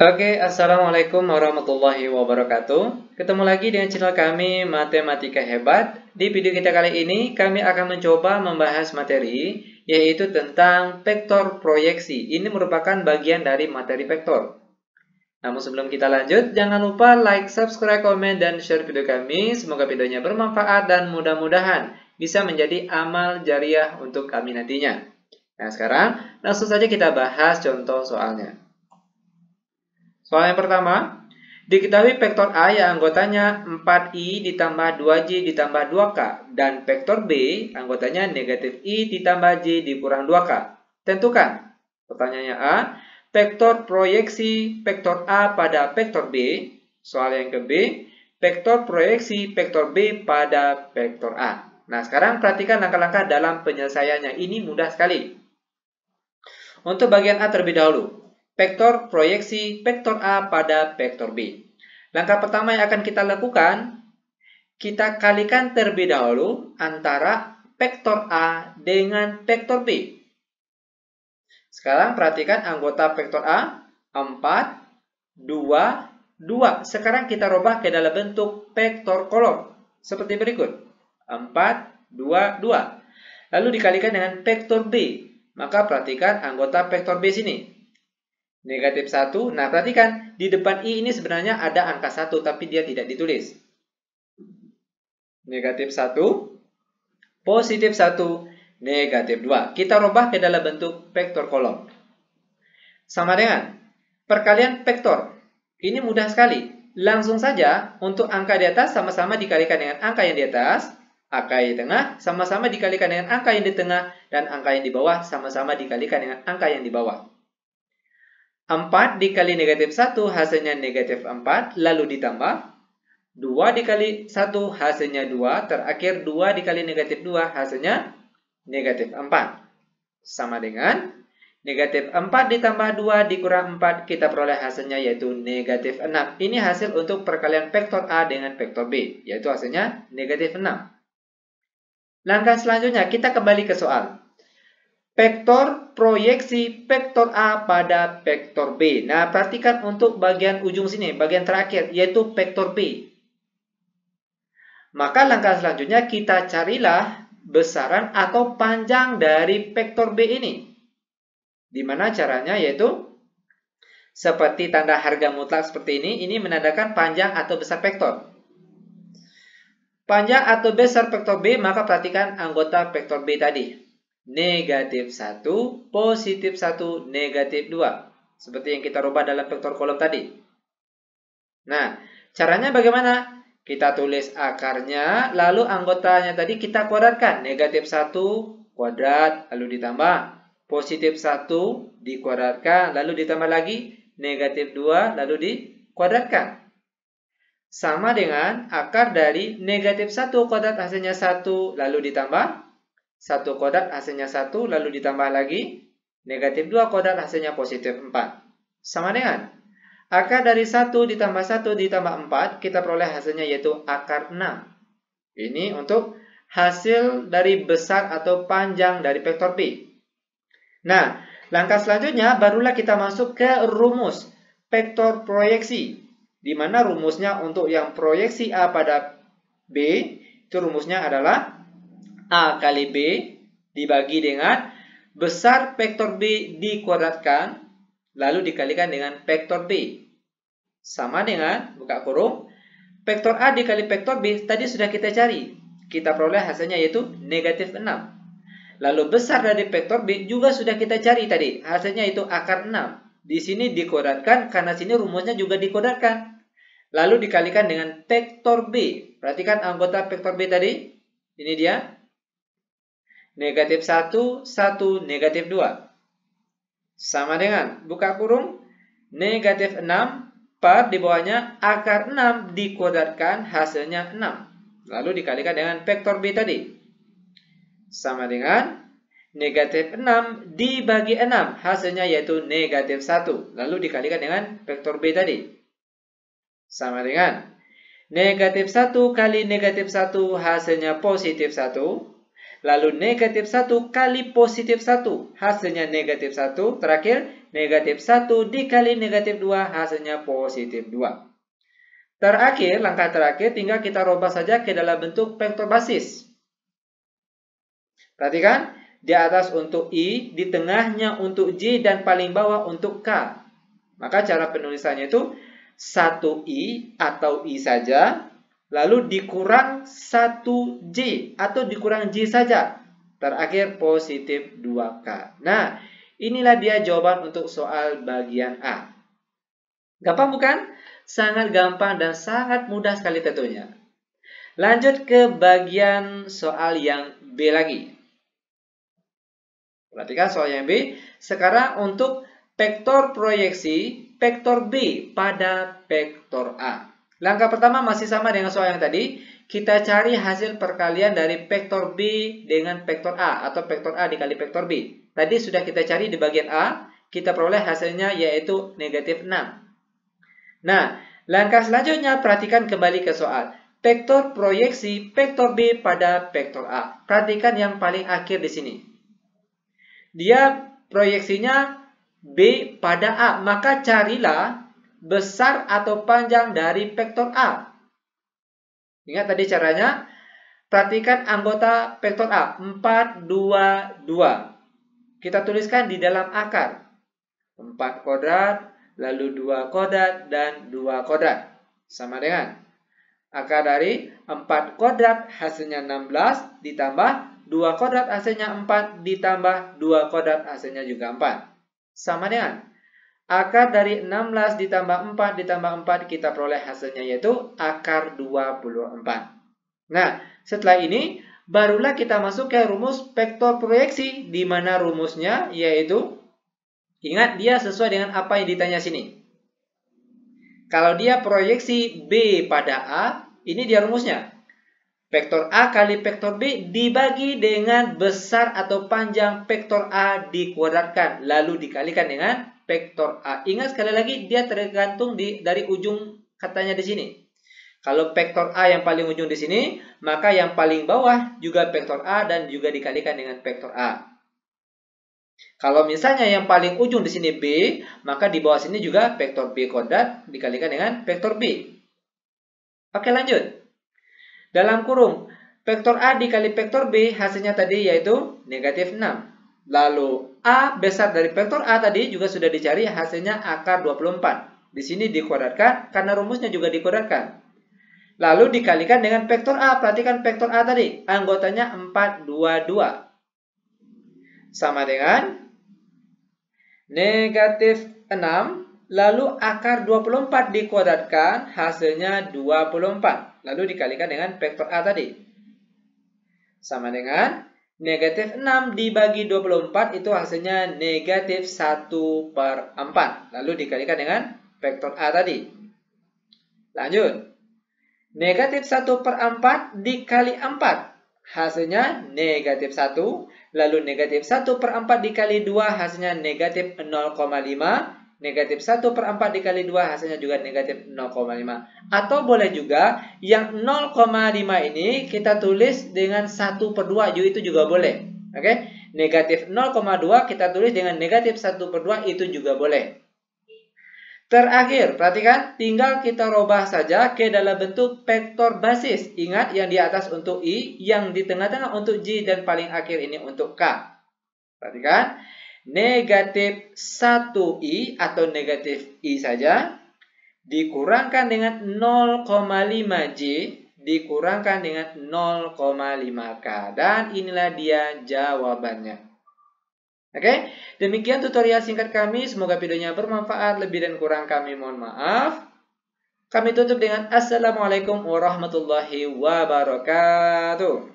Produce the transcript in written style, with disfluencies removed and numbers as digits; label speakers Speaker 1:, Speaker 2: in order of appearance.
Speaker 1: Oke, Assalamualaikum warahmatullahi wabarakatuh. Ketemu lagi dengan channel kami Matematika Hebat. Di video kita kali ini, kami akan mencoba membahas materi, yaitu tentang vektor proyeksi. Ini merupakan bagian dari materi vektor. Namun sebelum kita lanjut, jangan lupa like, subscribe, komen, dan share video kami. Semoga videonya bermanfaat dan mudah-mudahan bisa menjadi amal jariah untuk kami nantinya. Nah, sekarang langsung saja kita bahas contoh soalnya. Soal yang pertama, diketahui vektor A yang anggotanya 4I ditambah 2J ditambah 2K dan vektor B anggotanya negatif I ditambah J dikurang 2K. Tentukan. Pertanyaannya A, vektor proyeksi vektor A pada vektor B. Soal yang ke B, vektor proyeksi vektor B pada vektor A. Nah, sekarang perhatikan langkah-langkah dalam penyelesaiannya. Ini mudah sekali. Untuk bagian A terlebih dahulu. Vektor proyeksi vektor A pada vektor B. Langkah pertama yang akan kita lakukan, kita kalikan terlebih dahulu antara vektor A dengan vektor B. Sekarang perhatikan anggota vektor A, 4, 2, 2. Sekarang kita rubah ke dalam bentuk vektor kolom. Seperti berikut. 4, 2, 2. Lalu dikalikan dengan vektor B. Maka perhatikan anggota vektor B sini. Negatif 1. Nah, perhatikan. Di depan I ini sebenarnya ada angka 1, tapi dia tidak ditulis. Negatif 1. Positif 1. Negatif 2. Kita rubah ke dalam bentuk vektor kolom. Sama dengan perkalian vektor. Ini mudah sekali. Langsung saja untuk angka di atas sama-sama dikalikan dengan angka yang di atas. Angka yang di tengah sama-sama dikalikan dengan angka yang di tengah. Dan angka yang di bawah sama-sama dikalikan dengan angka yang di bawah. 4 dikali negatif 1 hasilnya negatif 4, lalu ditambah 2 dikali 1 hasilnya 2, terakhir 2 dikali negatif 2 hasilnya negatif 4. Sama dengan negatif 4 ditambah 2 dikurang 4, kita peroleh hasilnya yaitu negatif 6. Ini hasil untuk perkalian vektor A dengan vektor B, yaitu hasilnya negatif 6. Langkah selanjutnya kita kembali ke soal. Vektor proyeksi vektor A pada vektor B. Nah, perhatikan untuk bagian ujung sini, bagian terakhir, yaitu vektor B. Maka langkah selanjutnya kita carilah besaran atau panjang dari vektor B ini. Dimana caranya yaitu seperti tanda harga mutlak seperti ini menandakan panjang atau besar vektor. Panjang atau besar vektor B, maka perhatikan anggota vektor B tadi. Negatif 1, positif 1, negatif 2. Seperti yang kita rubah dalam vektor kolom tadi. Nah, caranya bagaimana? Kita tulis akarnya, lalu anggotanya tadi kita kuadratkan. Negatif 1 kuadrat, lalu ditambah. Positif 1 dikuadratkan, lalu ditambah lagi. Negatif 2, lalu dikuadratkan. Sama dengan akar dari negatif 1 kuadrat hasilnya 1, lalu ditambah. 1 kuadrat hasilnya 1, lalu ditambah lagi. Negatif 2 kuadrat hasilnya positif 4. Sama dengan akar dari 1 ditambah 1 ditambah 4, kita peroleh hasilnya yaitu akar 6. Ini untuk hasil dari besar atau panjang dari vektor B. Nah, langkah selanjutnya barulah kita masuk ke rumus vektor proyeksi. Di mana rumusnya untuk yang proyeksi A pada B, itu rumusnya adalah A kali B dibagi dengan besar vektor B dikuadratkan, lalu dikalikan dengan vektor B. Sama dengan, buka kurung, vektor A dikali vektor B, tadi sudah kita cari. Kita peroleh hasilnya yaitu negatif 6. Lalu besar dari vektor B juga sudah kita cari tadi. Hasilnya itu akar 6. Di sini dikuadratkan, karena sini rumusnya juga dikuadratkan. Lalu dikalikan dengan vektor B. Perhatikan anggota vektor B tadi. Ini dia. Negatif 1, 1, negatif 2. Sama dengan, buka kurung, negatif 6 per di bawahnya akar 6 dikuadratkan hasilnya 6. Lalu dikalikan dengan vektor B tadi. Sama dengan negatif 6 dibagi 6. Hasilnya yaitu negatif 1. Lalu dikalikan dengan vektor B tadi. Sama dengan negatif 1 kali negatif 1 hasilnya positif 1. Lalu negatif 1 kali positif 1, hasilnya negatif 1. Terakhir, negatif 1 dikali negatif 2 hasilnya positif 2. Terakhir, langkah terakhir tinggal kita rubah saja ke dalam bentuk vektor basis. Perhatikan, di atas untuk I, di tengahnya untuk J, dan paling bawah untuk K. Maka cara penulisannya itu 1I atau I saja, lalu dikurang 1J atau dikurang J saja. Terakhir positif 2K. Nah, inilah dia jawaban untuk soal bagian A. Gampang bukan? Sangat gampang dan sangat mudah sekali tentunya. Lanjut ke bagian soal yang B lagi. Perhatikan soal yang B. Sekarang untuk vektor proyeksi vektor B pada vektor A. Langkah pertama masih sama dengan soal yang tadi. Kita cari hasil perkalian dari vektor B dengan vektor A atau vektor A dikali vektor B. Tadi sudah kita cari di bagian A. Kita peroleh hasilnya yaitu negatif 6. Nah, langkah selanjutnya perhatikan kembali ke soal. Vektor proyeksi vektor B pada vektor A. Perhatikan yang paling akhir di sini. Dia proyeksinya B pada A. Maka carilah besar atau panjang dari vektor A. Ingat tadi caranya. Perhatikan anggota vektor A. 4, 2, 2. Kita tuliskan di dalam akar. 4 kodrat. Lalu 2 kodrat dan 2 kodrat. Sama dengan akar dari 4 kodrat hasilnya 16 ditambah 2 kodrat hasilnya 4 ditambah 2 kodrat hasilnya juga 4. Sama dengan akar dari 16 ditambah 4 ditambah 4 kita peroleh hasilnya yaitu akar 24. Nah, setelah ini barulah kita masuk ke rumus vektor proyeksi di mana rumusnya yaitu ingat, dia sesuai dengan apa yang ditanya sini. Kalau dia proyeksi B pada A, ini dia rumusnya. Vektor A kali vektor B dibagi dengan besar atau panjang vektor A dikuadratkan. Lalu dikalikan dengan vektor A. Ingat sekali lagi, dia tergantung dari ujung katanya di sini. Kalau vektor A yang paling ujung di sini, maka yang paling bawah juga vektor A dan juga dikalikan dengan vektor A. Kalau misalnya yang paling ujung di sini B, maka di bawah sini juga vektor B kuadrat dikalikan dengan vektor B. Oke, lanjut. Dalam kurung, vektor A dikali vektor B hasilnya tadi yaitu negatif 6. Lalu A besar dari vektor A tadi juga sudah dicari hasilnya akar 24. Di sini dikuadratkan karena rumusnya juga dikuadratkan. Lalu dikalikan dengan vektor A. Perhatikan vektor A tadi, anggotanya 4, 2, 2. Sama dengan negatif 6, lalu akar 24 dikuadratkan, hasilnya 24. Lalu dikalikan dengan vektor A tadi. Sama dengan negatif 6 dibagi 24, itu hasilnya negatif 1/4. Lalu dikalikan dengan vektor A tadi. Lanjut. Negatif 1/4 dikali 4. Hasilnya negatif 1. Lalu negatif 1/4 dikali 2 hasilnya negatif 0,5. Negatif 1/4 dikali 2 hasilnya juga negatif 0,5. Atau boleh juga yang 0,5 ini kita tulis dengan 1/2 itu juga boleh. Oke? Negatif 0,2 kita tulis dengan negatif 1/2 itu juga boleh. Terakhir, perhatikan, tinggal kita rubah saja ke dalam bentuk vektor basis. Ingat, yang di atas untuk I, yang di tengah-tengah untuk J, dan paling akhir ini untuk K. Perhatikan, negatif 1I atau negatif I saja, dikurangkan dengan 0,5J, dikurangkan dengan 0,5K. Dan inilah dia jawabannya. Oke, demikian tutorial singkat kami. Semoga videonya bermanfaat. Lebih dan kurang kami mohon maaf. Kami tutup dengan Assalamualaikum warahmatullahi wabarakatuh.